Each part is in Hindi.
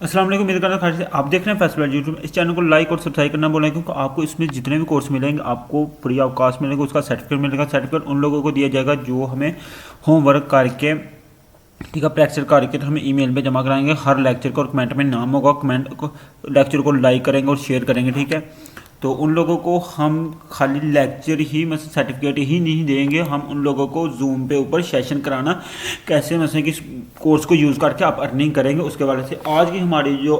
अस्सलाम वालेकुम, मेरे ख्याल से आप देख रहे हैं फैसल यूट्यूब। इस चैनल को लाइक और सब्सक्राइब करना बोलें, क्योंकि आपको इसमें जितने भी कोर्स मिलेंगे आपको फ्री ऑफ कॉस्ट मिलेंगे। उसका सर्टिफिकेट मिलेगा। सर्टिफिकेट उन लोगों को दिया जाएगा जो हमें होमवर्क करके, ठीक है, प्रैक्टिस करके हमें ईमेल पे जमा कराएंगे। हर लेक्चर को कमेंट में नाम होगा, कमेंट को लेक्चर को लाइक करेंगे और शेयर करेंगे, ठीक है। तो उन लोगों को हम खाली लेक्चर ही मतलब सर्टिफिकेट ही नहीं देंगे, हम उन लोगों को जूम पे ऊपर सेशन कराना कैसे मतलब कि कोर्स को यूज़ करके आप अर्निंग करेंगे उसके बारे से। आज की हमारी जो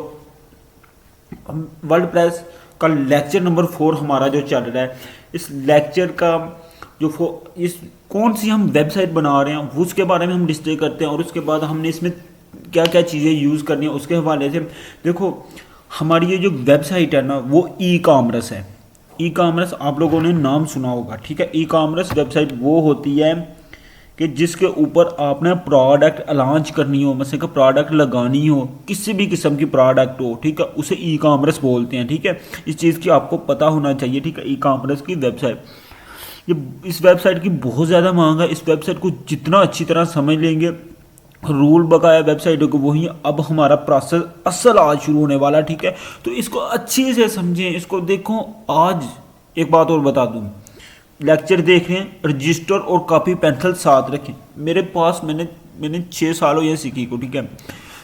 वर्ल्ड प्रेस का लेक्चर नंबर 4 हमारा जो चल रहा है, इस लेक्चर का जो इस कौन सी हम वेबसाइट बना रहे हैं उसके बारे में हम डिस्कस करते हैं, और उसके बाद हमने इसमें क्या क्या चीज़ें यूज़ करनी है उसके हवाले से। देखो, हमारी ये जो वेबसाइट है ना वो ई कॉमर्स है। ई कॉमर्स आप लोगों ने नाम सुना होगा, ठीक है। ई कॉमर्स वेबसाइट वो होती है कि जिसके ऊपर आपने प्रोडक्ट लॉन्च करनी हो, मतलब कि प्रोडक्ट लगानी हो, किसी भी किस्म की प्रोडक्ट हो, ठीक है, उसे ई कॉमर्स बोलते हैं, ठीक है। इस चीज़ की आपको पता होना चाहिए, ठीक है। ई कॉमर्स की वेबसाइट, ये इस वेबसाइट की बहुत ज़्यादा मांग है। इस वेबसाइट को जितना अच्छी तरह समझ लेंगे, रूल बकाया वेबसाइट को, वही अब हमारा प्रोसेस असल आज शुरू होने वाला है, ठीक है। तो इसको अच्छे से समझें, इसको देखो। आज एक बात और बता दूं, लेक्चर देख रहे हैं, रजिस्टर और कॉपी पेंसिल साथ रखें। मेरे पास मैंने 6 साल हो ये सीखी को, ठीक है।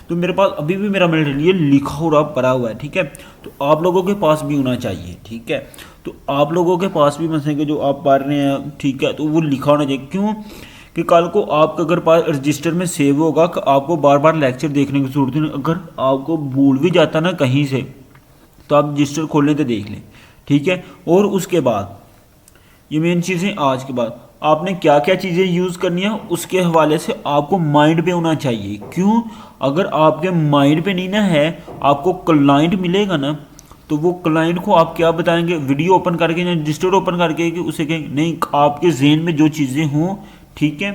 तो मेरे पास अभी भी मेरे लिए लिखा हुआ पड़ा हुआ है, ठीक है। तो आप लोगों के पास भी होना चाहिए, ठीक है। तो आप लोगों के पास भी मतलब कि जो आप पढ़ रहे हैं, ठीक है, तो वो लिखा होना चाहिए। क्यों कि कल को आपका अगर पास रजिस्टर में सेव होगा कि आपको बार बार लेक्चर देखने की जरूरत नहीं। अगर आपको भूल भी जाता ना कहीं से, तो आप रजिस्टर खोल लें तो देख लें, ठीक है। और उसके बाद ये मेन चीज़ें, आज के बाद आपने क्या क्या चीज़ें यूज़ करनी है उसके हवाले से आपको माइंड पे होना चाहिए। क्यों? अगर आपके माइंड पे नहीं ना है, आपको क्लाइंट मिलेगा ना, तो वो क्लाइंट को आप क्या बताएंगे, वीडियो ओपन करके या रजिस्टर ओपन करके, कि उसे कहेंगे नहीं, आपके जहन में जो चीज़ें हों, ठीक है,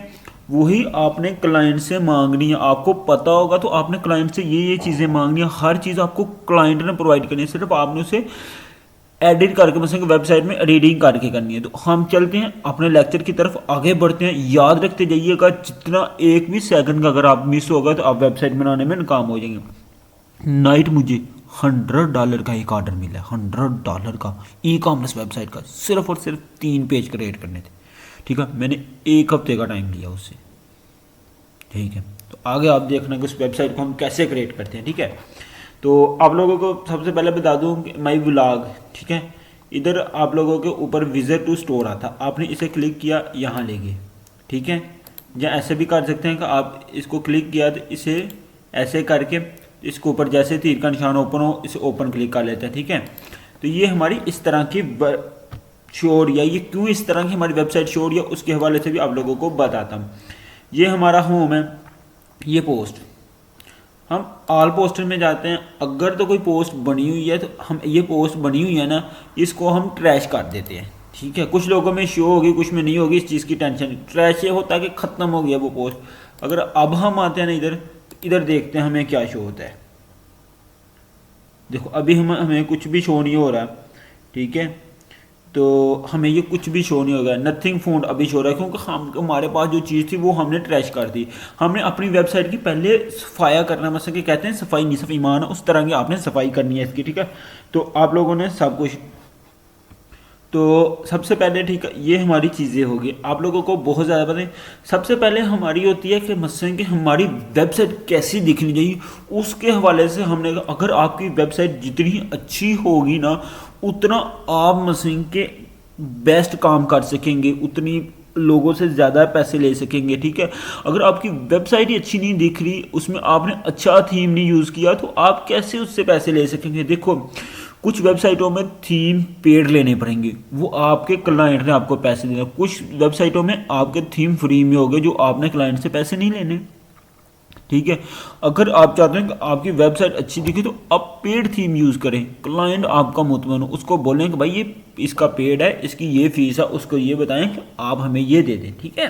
वही आपने क्लाइंट से मांगनी है। आपको पता होगा तो आपने क्लाइंट से ये चीज़ें मांगनी है। हर चीज़ आपको क्लाइंट ने प्रोवाइड करनी है, सिर्फ आपने उसे एडिट करके मतलब वेबसाइट में एडिटिंग करके करनी है। तो हम चलते हैं अपने लेक्चर की तरफ, आगे बढ़ते हैं। याद रखते जाइएगा, जितना एक भी सेकंड का अगर आप मिस होगा तो आप वेबसाइट बनाने में नाकाम हो जाएंगे। नाइट मुझे $100 का एक ऑर्डर मिला है, $100 का, ई कॉमर्स वेबसाइट का, सिर्फ और सिर्फ 3 पेज क्रिएट करने थे, ठीक है। मैंने 1 हफ्ते का टाइम लिया उससे, ठीक है। तो आगे आप देखना कि उस वेबसाइट को हम कैसे क्रिएट करते हैं, ठीक है। तो आप लोगों को सबसे पहले बता दूं कि माई व्लॉग, ठीक है, इधर आप लोगों के ऊपर विजिट टू स्टोर आता, आपने इसे क्लिक किया, यहाँ ले गए, ठीक है। या ऐसे भी कर सकते हैं कि आप इसको क्लिक किया तो इसे ऐसे करके इसके ऊपर जैसे तीर का निशान ओपन हो, इसे ओपन क्लिक कर लेते हैं, ठीक है। तो ये हमारी इस तरह की शो हो रही है। ये क्यों इस तरह की हमारी वेबसाइट शो हो रही है उसके हवाले से भी आप लोगों को बताता हूँ। ये हमारा होम है, ये पोस्ट, हम ऑल पोस्टर में जाते हैं। अगर तो कोई पोस्ट बनी हुई है तो हम ये पोस्ट बनी हुई है ना, इसको हम ट्रैश कर देते हैं, ठीक है। कुछ लोगों में शो होगी, कुछ में नहीं होगी, इस चीज़ की टेंशन नहीं। ट्रैश ये होता है कि ख़त्म हो गया वो पोस्ट। अगर अब हम आते हैं ना इधर, इधर देखते हैं हमें क्या शो होता है। देखो अभी हमें कुछ भी शो नहीं हो रहा, ठीक है। तो हमें ये कुछ भी शो नहीं होगा, नथिंग फाउंड अभी शो रहा है, क्योंकि हमारे पास जो चीज़ थी वो हमने ट्रैश कर दी। हमने अपनी वेबसाइट की पहले सफाया करना, मतलब कि कहते हैं सफाई निसफ ईमान, उस तरह की आपने सफाई करनी है इसकी, ठीक है। तो आप लोगों ने सब कुछ, तो सबसे पहले, ठीक है, ये हमारी चीज़ें होगी। आप लोगों को बहुत ज़्यादा पता है, सबसे पहले हमारी होती है कि मसलन कि हमारी वेबसाइट कैसी दिखनी चाहिए, उसके हवाले से हमने, अगर आपकी वेबसाइट जितनी अच्छी होगी ना, उतना आप मसलन के बेस्ट काम कर सकेंगे, उतनी लोगों से ज़्यादा पैसे ले सकेंगे, ठीक है। अगर आपकी वेबसाइट ही अच्छी नहीं दिख रही, उसमें आपने अच्छा थीम नहीं यूज़ किया, तो आप कैसे उससे पैसे ले सकेंगे। देखो, कुछ वेबसाइटों में थीम पेड लेने पड़ेंगे, वो आपके क्लाइंट ने आपको पैसे देना। कुछ वेबसाइटों में आपके थीम फ्री में होंगे, जो आपने क्लाइंट से पैसे नहीं लेने, ठीक है। अगर आप चाहते हैं कि आपकी वेबसाइट अच्छी दिखे तो आप पेड थीम यूज़ करें, क्लाइंट आपका मुतमईन हो, उसको बोलें कि भाई ये इसका पेड है, इसकी ये फीस है, उसको ये बताएं कि आप हमें ये दे दें, ठीक है।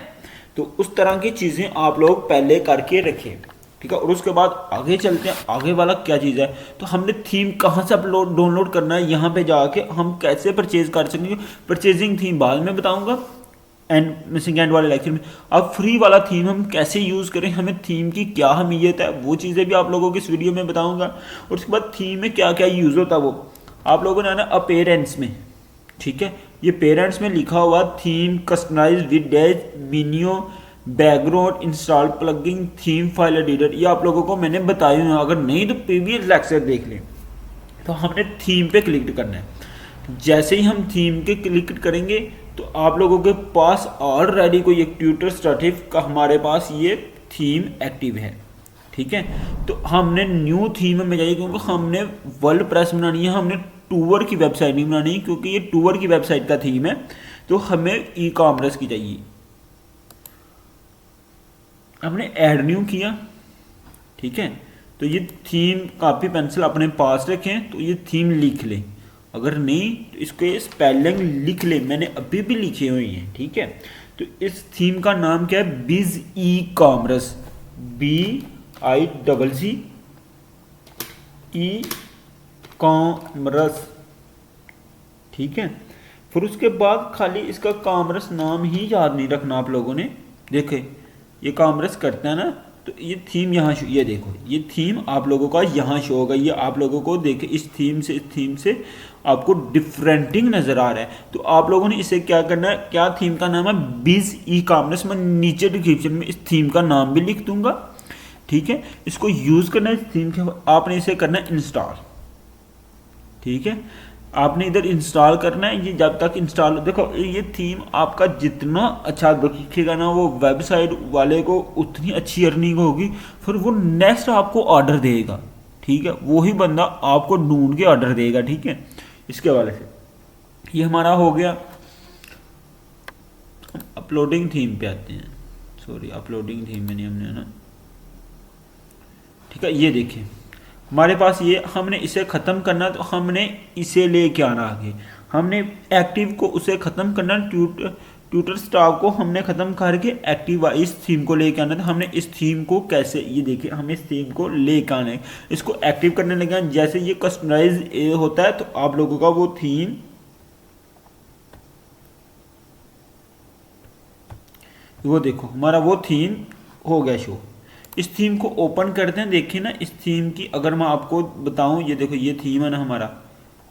तो उस तरह की चीज़ें आप लोग पहले करके रखें, ठीक है। और उसके बाद आगे चलते हैं, आगे वाला क्या चीज़ है। तो हमने थीम कहाँ से अपलोड डाउनलोड करना है, यहाँ पे जाके हम कैसे परचेज कर सकेंगे। परचेजिंग थीम बाद में बताऊँगा, एंड मिसिंग एंड वाले लेक्चर में। अब फ्री वाला थीम हम कैसे यूज़ करें, हमें थीम की क्या अहमियत है, वो चीज़ें भी आप लोगों को इस वीडियो में बताऊंगा। और उसके बाद थीम में क्या क्या यूज़ होता है वो आप लोगों ने आना अपेरेंट्स में, ठीक है। ये पेरेंट्स में लिखा हुआ theme customize with dash menu background install plugin theme file editor, ये आप लोगों को मैंने बताए हुए हैं। अगर नहीं तो प्रीवियस लेक्चर देख लें। तो हमने थीम पे क्लिक करना है। जैसे ही हम थीम के क्लिक करेंगे तो आप लोगों के पास ऑलरेडी कोई एक ट्यूटर स्टार्टिव का हमारे पास ये थीम एक्टिव है, ठीक है। तो हमने न्यू थीम में जाइए, क्योंकि हमने वर्ल्ड प्रेस बनानी है, हमने टूवर की वेबसाइट नहीं बनानी, क्योंकि ये टूवर की वेबसाइट का थीम है। तो हमें ई कॉमर्स की चाहिए। हमने ऐड न्यू किया, ठीक है। तो ये थीम कॉपी पेंसिल अपने पास रखें, तो ये थीम लिख लें। अगर नहीं तो इसके स्पेलिंग लिख लें, मैंने अभी भी लिखे हुए हैं, ठीक है। तो इस थीम का नाम क्या है, बिज e commerce, BICC e commerce, ठीक है। फिर उसके बाद खाली इसका कॉमर्स नाम ही याद नहीं रखना आप लोगों ने। देखे ये कॉमर्स करता है ना, तो ये थीम यहाँ ये देखो, ये थीम आप लोगों का यहाँ शो होगा। ये आप लोगों को देखे इस थीम से आपको डिफरेंटिंग नज़र आ रहा है। तो आप लोगों ने इसे क्या करना है, क्या थीम का नाम है, बिज ई कॉमर्स। मैं नीचे डिस्क्रिप्शन में इस थीम का नाम भी लिख दूंगा, ठीक है। इसको यूज़ करना है इस थीम के, आपने इसे करना है इंस्टॉल, ठीक है। आपने इधर इंस्टॉल करना है। ये जब तक इंस्टॉल, देखो ये थीम आपका जितना अच्छा दिखेगा ना, वो वेबसाइट वाले को उतनी अच्छी अर्निंग होगी। फिर वो नेक्स्ट आपको ऑर्डर देगा, ठीक है। वही बंदा आपको ढूंढ के ऑर्डर देगा, ठीक है। इसके हवाले से ये हमारा हो गया। अपलोडिंग थीम पे आते हैं, सॉरी अपलोडिंग थीम में नहीं हमने, है ना, ठीक है। ये देखिए हमारे पास ये, हमने इसे ख़त्म करना, तो हमने इसे लेके आना आगे। हमने एक्टिव को उसे ख़त्म करना, ट्यूटर स्टॉक को हमने ख़त्म करके एक्टिव इस थीम को लेके आना था। हमने इस थीम को कैसे, ये देखिए हमें इस थीम को लेके आना है, इसको एक्टिव करने लगे। जैसे ये कस्टमाइज होता है तो आप लोगों का वो थीम, वो देखो हमारा वो थीम हो गया शो। इस थीम को ओपन करते हैं, देखिए ना इस थीम की अगर मैं आपको बताऊं, ये देखो ये थीम है ना हमारा,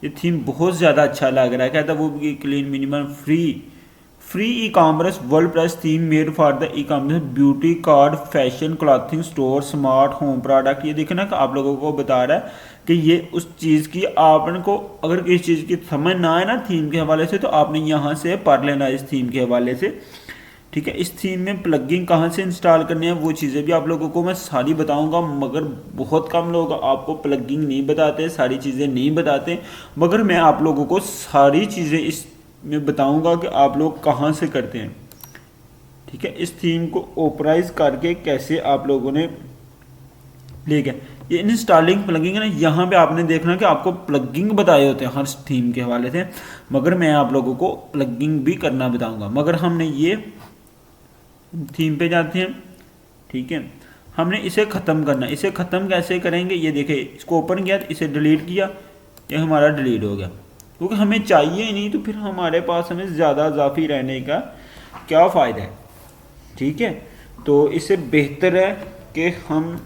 ये थीम बहुत ज़्यादा अच्छा लग रहा है। कहता है वो clean minimal free e commerce world press theme made for the e commerce beauty card fashion clothing store smart home product. ये देखो ना आप लोगों को बता रहा है कि ये उस चीज़ की, आपको अगर किसी चीज़ की समझ ना आए ना थीम के हवाले से, तो आपने यहाँ से पढ़ लेना इस थीम के हवाले से, ठीक है। इस थीम में प्लगइन कहाँ से इंस्टॉल करनी है वो चीज़ें भी आप लोगों को मैं सारी बताऊंगा। मगर बहुत कम लोग आपको प्लगइन नहीं बताते, सारी चीज़ें नहीं बताते, मगर मैं आप लोगों को सारी चीज़ें इसमें बताऊंगा कि आप लोग कहाँ से करते हैं, ठीक है। इस थीम को ओपराइज करके कैसे आप लोगों ने ले गया। ये इंस्टॉलिंग प्लगइन है ना, यहाँ पे आपने देखना कि आपको प्लगइन बताए होते हैं हर थीम के हवाले से, मगर मैं आप लोगों को प्लगइन भी करना बताऊँगा। मगर हमने ये थीम पे जाते हैं, ठीक है। हमने इसे ख़त्म करना, इसे ख़त्म कैसे करेंगे, ये देखिए इसको ओपन किया तो इसे डिलीट किया, ये हमारा डिलीट हो गया, क्योंकि हमें चाहिए ही नहीं। तो फिर हमारे पास हमें ज़्यादा इजाफी रहने का क्या फ़ायदा है, ठीक है। तो इससे बेहतर है कि हम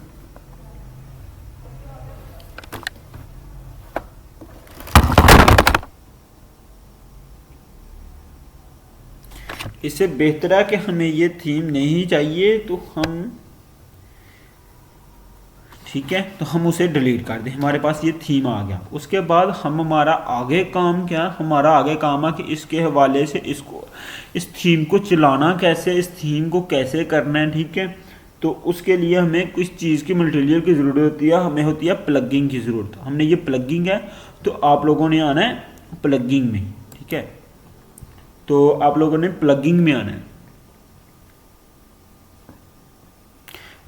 इससे बेहतर है कि हमें ये थीम नहीं चाहिए, तो हम, ठीक है, तो हम उसे डिलीट कर दें। हमारे पास ये थीम आ गया। उसके बाद हम, हमारा आगे काम क्या, हमारा आगे काम है कि इसके हवाले से इसको, इस थीम को चलाना कैसे, इस थीम को कैसे करना है, ठीक है। तो उसके लिए हमें कुछ चीज़ की मटेरियल की ज़रूरत होती है, हमें होती है प्लगइन की ज़रूरत। हमने ये प्लगइन है, तो आप लोगों ने आना है प्लगइन में, ठीक है। तो आप लोगों ने प्लगइन में आना है।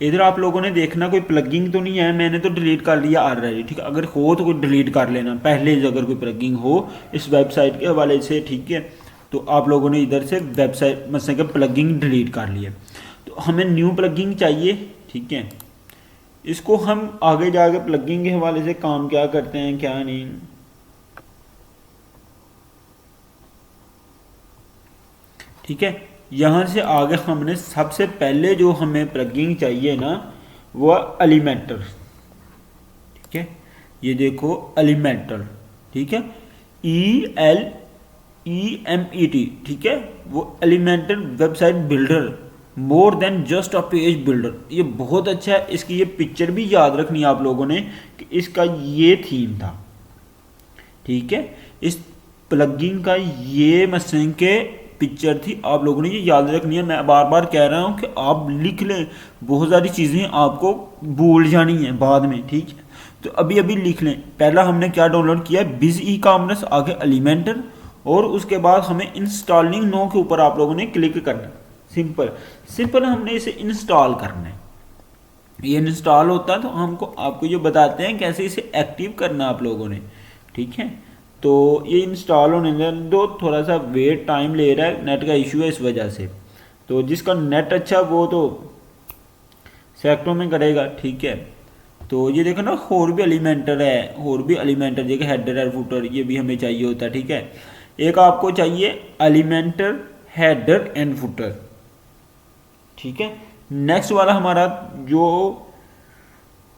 इधर आप लोगों ने देखना कोई प्लगइन तो नहीं है, मैंने तो डिलीट कर लिया ऑलरेडी, ठीक है। अगर हो तो कोई डिलीट कर लेना पहले, अगर कोई प्लगइन हो इस वेबसाइट के हवाले से, ठीक है। तो आप लोगों ने इधर से वेबसाइट मतलब कि प्लगइन डिलीट कर लिया। तो हमें न्यू प्लगइन चाहिए, ठीक है। इसको हम आगे जाके प्लगइन के हवाले से काम क्या करते हैं क्या नहीं, ठीक है। यहाँ से आगे हमने सबसे पहले जो हमें प्लगइन चाहिए ना वो एलिमेंटर, ठीक है। ये देखो एलिमेंटर, ठीक है, ELEMET, ठीक है। वो Elementor website builder more than just a page builder, ये बहुत अच्छा है। इसकी ये पिक्चर भी याद रखनी है आप लोगों ने कि इसका ये थीम था, ठीक है। इस प्लगइन का ये मसलन के पिक्चर थी, आप लोगों ने ये याद रखनी है। मैं बार बार कह रहा हूँ कि आप लिख लें, बहुत सारी चीज़ें आपको भूल जानी है बाद में, ठीक है। तो अभी अभी लिख लें। पहला हमने क्या डाउनलोड किया, बिज ई कॉमर्स, आगे एलिमेंटर, और उसके बाद हमें इंस्टॉलिंग नो के ऊपर आप लोगों ने क्लिक करना। सिंपल सिंपल हमने इसे इंस्टॉल करना है। ये इंस्टॉल होता है तो हमको आपको ये बताते हैं कैसे इसे एक्टिव करना आप लोगों ने, ठीक है। तो ये इंस्टॉल होने दो, थोड़ा सा वेट टाइम ले रहा है, नेट का इशू है इस वजह से। तो जिसका नेट अच्छा वो तो सेक्टरों में करेगा, ठीक है। तो ये देखो ना, और भी एलिमेंटर है, और भी एलिमेंटर, देखो हेडर और फुटर, ये भी हमें चाहिए होता है, ठीक है। एक आपको चाहिए एलिमेंटर हेडर एंड फुटर, ठीक है। नेक्स्ट वाला हमारा जो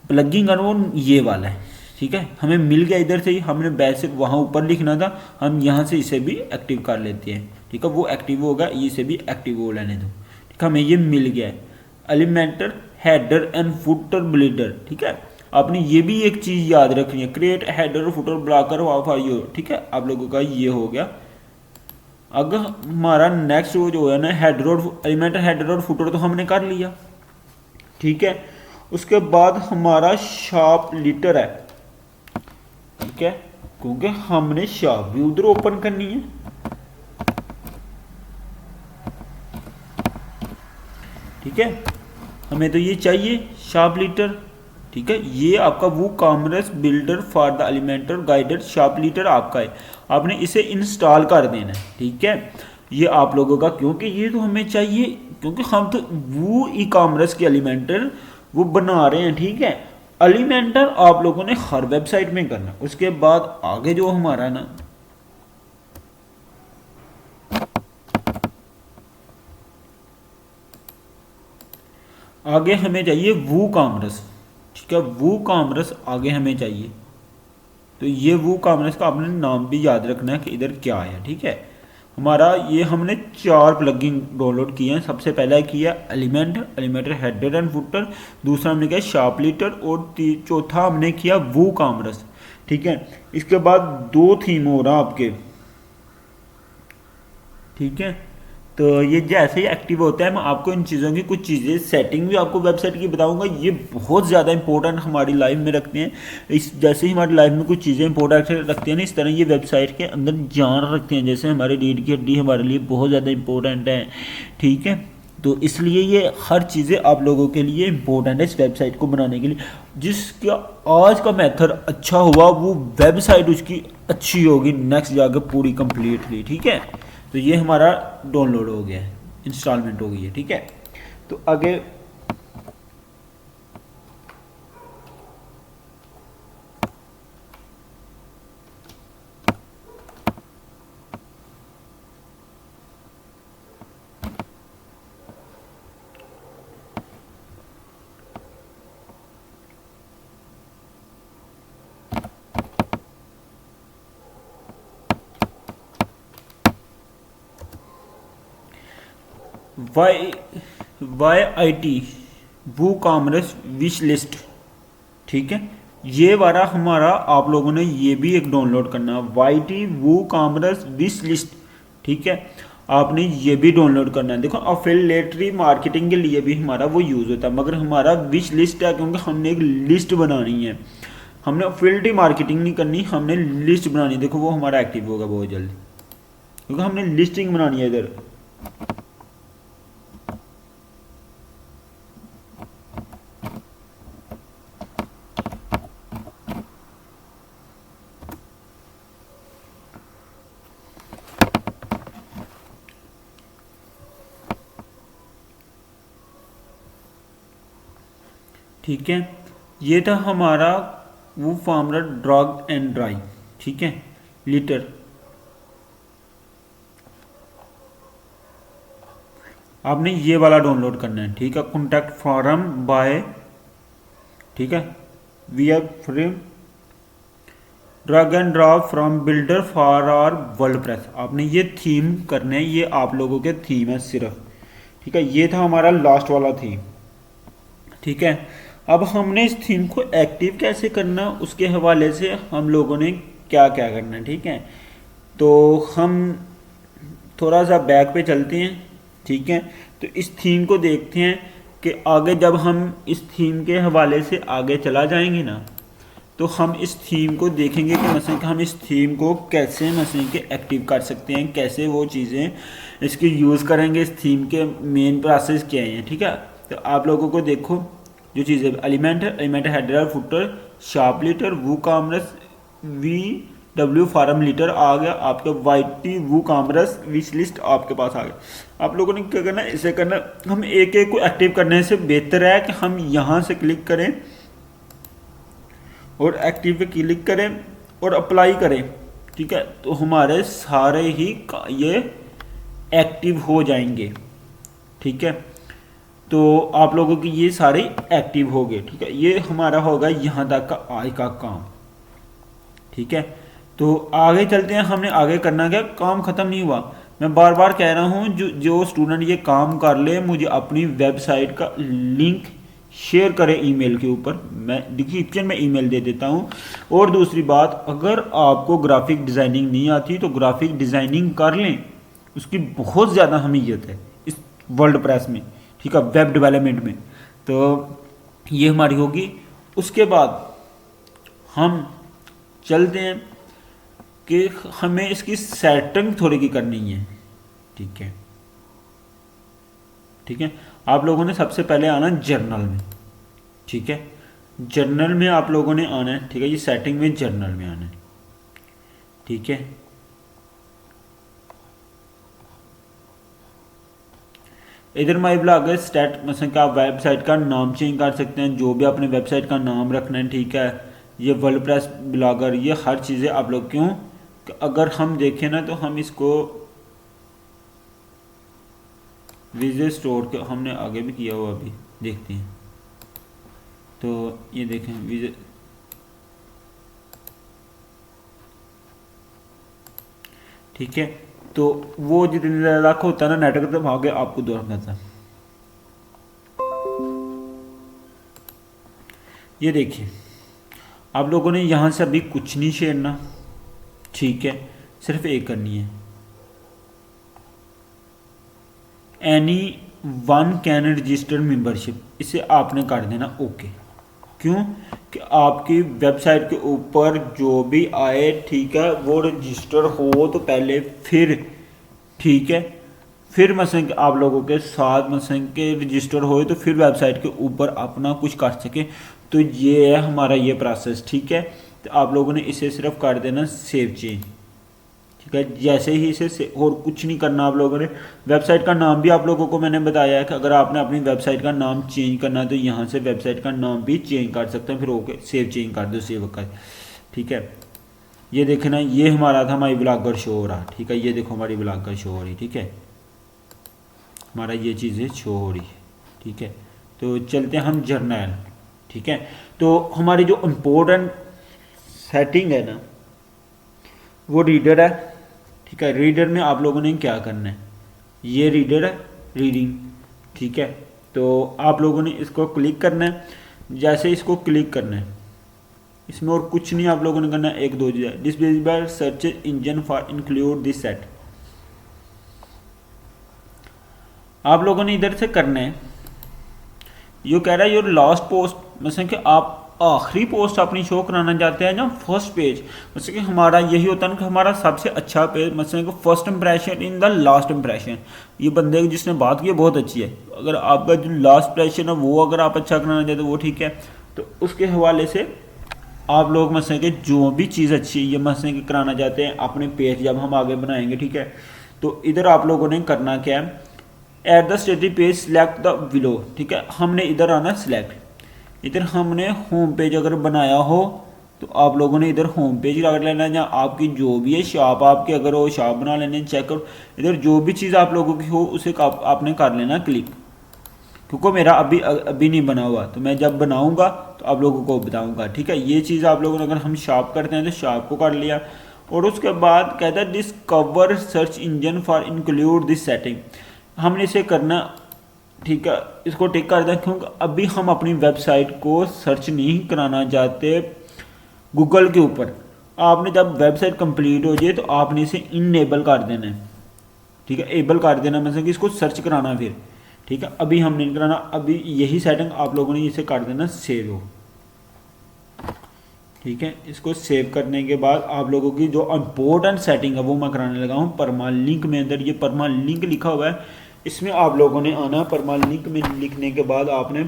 प्लगइन है वो ये वाला है, ठीक है। हमें मिल गया इधर से ही, हमने बेसिक वहाँ ऊपर लिखना था, हम यहाँ से इसे भी एक्टिव कर लेते हैं, ठीक है। वो एक्टिव होगा, इसे भी एक्टिव हो लेने दो, ठीक है। हमें ये मिल गया है Elementor header and footer builder, ठीक है। आपने ये भी एक चीज़ याद रखनी है, क्रिएट हेडर फुटर ब्लॉकर वाफा यो, ठीक है। आप लोगों का ये हो गया। अगर हमारा नेक्स्ट वो जो है ना हेडर और एलिमेंटर हेडर और फुटर तो हमने कर लिया, ठीक है। उसके बाद हमारा शार्प लीटर है, ठीक है, क्योंकि हमने शार्प भी उधर ओपन करनी है, ठीक है। हमें तो ये चाहिए शार्प लीटर, ठीक है। ये आपका वो commerce builder for the Elementor guided sharp litre आपका है, आपने इसे इंस्टॉल कर देना है, ठीक है। ये आप लोगों का, क्योंकि ये तो हमें चाहिए, क्योंकि हम तो वो ई कॉमर्स के एलिमेंटर वो बना रहे हैं, ठीक है। एलिमेंटर आप लोगों ने हर वेबसाइट में करना। उसके बाद आगे जो हमारा ना आगे हमें चाहिए वो कॉमर्स, ठीक है। वो कॉमर्स आगे हमें चाहिए, तो ये वो कॉमर्स का आपने नाम भी याद रखना है कि इधर क्या है, ठीक है। हमारा ये हमने 4 प्लगइन डाउनलोड किए हैं। सबसे पहला किया एलिमेंटर हेडर एंड फुटर, दूसरा हमने किया शार्प लीटर, और चौथा हमने किया वो कॉमर्स, ठीक है। इसके बाद 2 थीम हो रहा आपके, ठीक है। तो ये जैसे ही एक्टिव होता है मैं आपको इन चीज़ों की कुछ चीज़ें सेटिंग भी आपको वेबसाइट की बताऊंगा। ये बहुत ज़्यादा इंपॉर्टेंट हमारी लाइफ में रखते हैं। इस जैसे ही हमारी लाइफ में कुछ चीज़ें इंपॉर्टेंट रखती हैं ना, इस तरह ये वेबसाइट के अंदर जान रखते हैं। जैसे हमारी रीढ़ की हड्डी हमारे लिए बहुत ज़्यादा इंपॉर्टेंट है, ठीक है। तो इसलिए ये हर चीज़ें आप लोगों के लिए इंपॉर्टेंट है इस वेबसाइट को बनाने के लिए। जिसका आज का मेथड अच्छा हुआ वो वेबसाइट उसकी अच्छी होगी नेक्स्ट जाकर पूरी कंप्लीटली, ठीक है। तो ये हमारा डाउनलोड हो गया है, इंस्टॉलमेंट हो गई है, ठीक है। तो आगे YIT वो कॉमर्स विश लिस्ट, ठीक है। ये वाला हमारा आप लोगों ने ये भी एक डाउनलोड करना, YT वो कॉमर्स विश लिस्ट, ठीक है। आपने ये भी डाउनलोड करना है। देखो अफिलिएटरी मार्केटिंग के लिए भी हमारा वो यूज़ होता है, मगर हमारा विश लिस्ट है क्योंकि हमने एक लिस्ट बनानी है। हमने अफिलिएटरी मार्केटिंग नहीं करनी, हमने लिस्ट बनानी है। देखो वो हमारा एक्टिव होगा बहुत जल्दी, क्योंकि हमने लिस्टिंग बनानी है इधर। ठीक है, ये था हमारा वो फार्मूला ड्रग एंड ड्राई, ठीक है, लीटर। आपने ये वाला डाउनलोड करना है, ठीक है। कॉन्टैक्ट फॉर्म बाय, ठीक है, we are free drag and drop from builder for our WordPress. आपने ये थीम करने हैं, ये आप लोगों के थीम है सिर्फ, ठीक है। ये था हमारा लास्ट वाला थीम, ठीक है। अब हमने इस थीम को एक्टिव कैसे करना, उसके हवाले से हम लोगों ने क्या क्या करना है, ठीक है। तो हम थोड़ा सा बैक पे चलते हैं, ठीक है। तो इस थीम को देखते हैं कि आगे जब हम इस थीम के हवाले से आगे चला जाएंगे ना, तो हम इस थीम को देखेंगे कि मसलन कि हम इस थीम को कैसे मसलन के एक्टिव कर सकते हैं, कैसे वो चीज़ें इसकी यूज़ करेंगे, इस थीम के मेन प्रोसेस क्या हैं, ठीक है। तो आप लोगों को देखो जो चीज़ें एलिमेंट है, एलिमेंट हेडर फुटर शार्प लीटर वू कामरस वी डब्ल्यू फार्म लीटर आ गया आपका, वाई टी वू कामरस विश लिस्ट आपके पास आ गया। आप लोगों ने क्या करना है, इसे करना, हम एक एक को एक्टिव करने से बेहतर है कि हम यहाँ से क्लिक करें और एक्टिव पे क्लिक करें और अप्लाई करें, ठीक है। तो हमारे सारे ही ये एक्टिव हो जाएंगे, ठीक है। तो आप लोगों की ये सारे एक्टिव हो गए, ठीक है। ये हमारा होगा यहाँ तक का आज का काम, ठीक है। तो आगे चलते हैं, हमने आगे करना क्या, काम ख़त्म नहीं हुआ। मैं बार बार कह रहा हूँ जो स्टूडेंट ये काम कर ले, मुझे अपनी वेबसाइट का लिंक शेयर करें ईमेल के ऊपर, मैं डिस्क्रिप्शन में ईमेल दे देता हूँ। और दूसरी बात, अगर आपको ग्राफिक डिज़ाइनिंग नहीं आती तो ग्राफिक डिज़ाइनिंग कर लें, उसकी बहुत ज़्यादा अहमियत है इस वर्ल्डप्रेस में, ठीक है, वेब डेवलपमेंट में। तो ये हमारी होगी। उसके बाद हम चलते हैं कि हमें इसकी सेटिंग थोड़ी की करनी है, ठीक है, ठीक है। आप लोगों ने सबसे पहले आना जर्नल में, ठीक है। जर्नल में आप लोगों ने आना है, ठीक है। ये सेटिंग में जर्नल में आना है, ठीक है। इधर माई ब्लॉग है स्टैट, मतलब कि आप वेबसाइट का नाम चेंज कर सकते हैं, जो भी आपने वेबसाइट का नाम रखना है, ठीक है। ये वर्ल्डप्रेस ब्लॉगर, ये हर चीज़ें आप लोग, क्यों अगर हम देखें ना तो हम इसको विजय स्टोर के हमने आगे भी किया हुआ, अभी देखते हैं। तो ये देखें विजय, ठीक है। तो वो जितने ज़्यादा होता है ना नेटवर्क, तो आगे आपको दौड़ करता है। ये देखिए आप लोगों ने यहाँ से अभी कुछ नहीं छेड़ना, ठीक है, सिर्फ एक करनी है, any one can register membership, इसे आपने कर देना ओके। क्यों कि आपकी वेबसाइट के ऊपर जो भी आए, ठीक है, वो रजिस्टर हो तो पहले, फिर ठीक है, फिर मसलन आप लोगों के साथ मसलन के रजिस्टर हो तो फिर वेबसाइट के ऊपर अपना कुछ कर सके। तो ये है हमारा ये प्रोसेस, ठीक है। तो आप लोगों ने इसे सिर्फ कर देना सेव चेंज, ठीक है। जैसे ही इसे और कुछ नहीं करना आप लोगों ने। वेबसाइट का नाम भी आप लोगों को मैंने बताया है कि अगर आपने अपनी वेबसाइट का नाम चेंज करना है तो यहाँ से वेबसाइट का नाम भी चेंज कर सकते हैं, फिर ओके सेव चेंज कर दो, सेव कर, ठीक है। ये देखना, ये हमारा था हमारी ब्लॉगर शो हो रहा, ठीक है। ये देखो हमारी ब्लॉगर शो हो रही, ठीक है, हमारा ये चीज़ें शो हो रही है, ठीक है। तो चलते हैं हम जर्नल, ठीक है। तो हमारी जो इम्पोर्टेंट सेटिंग है ना वो रीडर है, ठीक है। रीडर में आप लोगों ने क्या करना है, ये रीडर है, रीडिंग, ठीक है। तो आप लोगों ने इसको क्लिक करना है, जैसे इसको क्लिक करना है, इसमें और कुछ नहीं आप लोगों ने करना है, एक दो चीज़, display search engine for include this set, आप लोगों ने इधर से करना है। ये कह रहा है योर लास्ट पोस्ट, मतलब कि आप आखिरी पोस्ट अपनी शो कराना चाहते हैं ना फर्स्ट पेज, मतलब कि हमारा यही होता है कि हमारा सबसे अच्छा पेज, मतलब कि first impression in the last impression. ये बंदे जिसने बात की बहुत अच्छी है, अगर आपका जो लास्ट इंप्रेशन है वो अगर आप अच्छा कराना चाहते हो वो ठीक है। तो उसके हवाले से आप लोग मतलब कि जो भी चीज़ अच्छी है ये मतलब कि कराना चाहते हैं अपने पेज जब हम आगे बनाएंगे, ठीक है। तो इधर आप लोगों ने करना क्या है, at the static page select the below, ठीक है। हमने इधर आना सिलेक्ट, इधर हमने होम पेज अगर बनाया हो तो आप लोगों ने इधर होम पेज कर लेना है, या आपकी जो भी है शॉप आपकी अगर हो शॉप बना लेने, चेक करो इधर जो भी चीज़ आप लोगों की हो उसे आपने कर लेना क्लिक, क्योंकि मेरा अभी नहीं बना हुआ, तो मैं जब बनाऊंगा तो आप लोगों को बताऊंगा। ठीक है, ये चीज़ आप लोगों ने अगर हम शॉप करते हैं तो शॉप को कर लिया। और उसके बाद कहता है discover search engine for include this setting, हमने इसे करना। ठीक है, इसको टिक कर दें, क्योंकि अभी हम अपनी वेबसाइट को सर्च नहीं कराना चाहते गूगल के ऊपर। आपने जब वेबसाइट कंप्लीट हो जाए तो आपने इसे इनेबल कर देना है। ठीक है, एबल कर देना, मतलब कि इसको सर्च कराना फिर। ठीक है, अभी हम नहीं कराना, अभी यही सेटिंग आप लोगों ने इसे कर देना सेव हो। ठीक है, इसको सेव करने के बाद आप लोगों की जो इम्पोर्टेंट सेटिंग है वो मैं कराने लगा हूँ परमालिंक में। अंदर ये परमालिंक लिखा हुआ है, इसमें आप लोगों ने आना। परमालिंक में लिखने के बाद आपने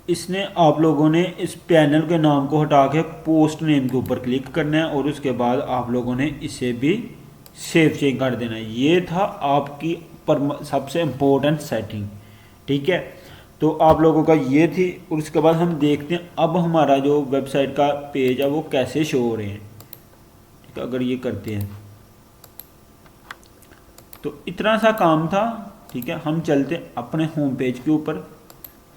इसने आप लोगों ने इस पैनल के नाम को हटा के पोस्ट नेम के ऊपर क्लिक करना है, और उसके बाद आप लोगों ने इसे भी सेव चेंज कर देना है। ये था आपकी सबसे इम्पोर्टेंट सेटिंग। ठीक है, तो आप लोगों का ये थी। और उसके बाद हम देखते हैं अब हमारा जो वेबसाइट का पेज है वो कैसे शो हो रहे हैं। ठीक है, अगर ये करते हैं तो इतना सा काम था। ठीक है, हम चलते हैं अपने होम पेज के ऊपर।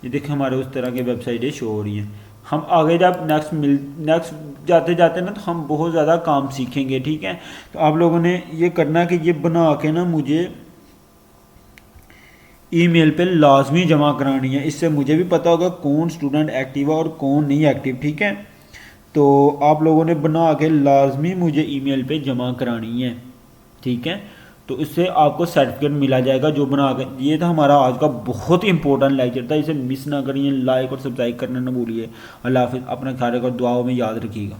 ये देखिए हमारे उस तरह की वेबसाइटें शो हो रही हैं। हम आगे जब नेक्स्ट जाते जाते ना तो हम बहुत ज़्यादा काम सीखेंगे। ठीक है, तो आप लोगों ने ये करना कि ये बना के ना मुझे ईमेल पे लाजमी जमा करानी है। इससे मुझे भी पता होगा कौन स्टूडेंट एक्टिव है और कौन नहीं एक्टिव। ठीक है, तो आप लोगों ने बना के लाजमी मुझे ईमेल पे जमा करानी है। ठीक है, तो इससे आपको सर्टिफिकेट मिला जाएगा जो बना के। ये था हमारा आज का बहुत ही इंपॉर्टेंट लेक्चर था, इसे मिस ना करिए, लाइक और सब्सक्राइब करना ना भूलिए। अल्लाह हाफिज़, अपना ख्याल रखो, दुआओं में याद रखिएगा।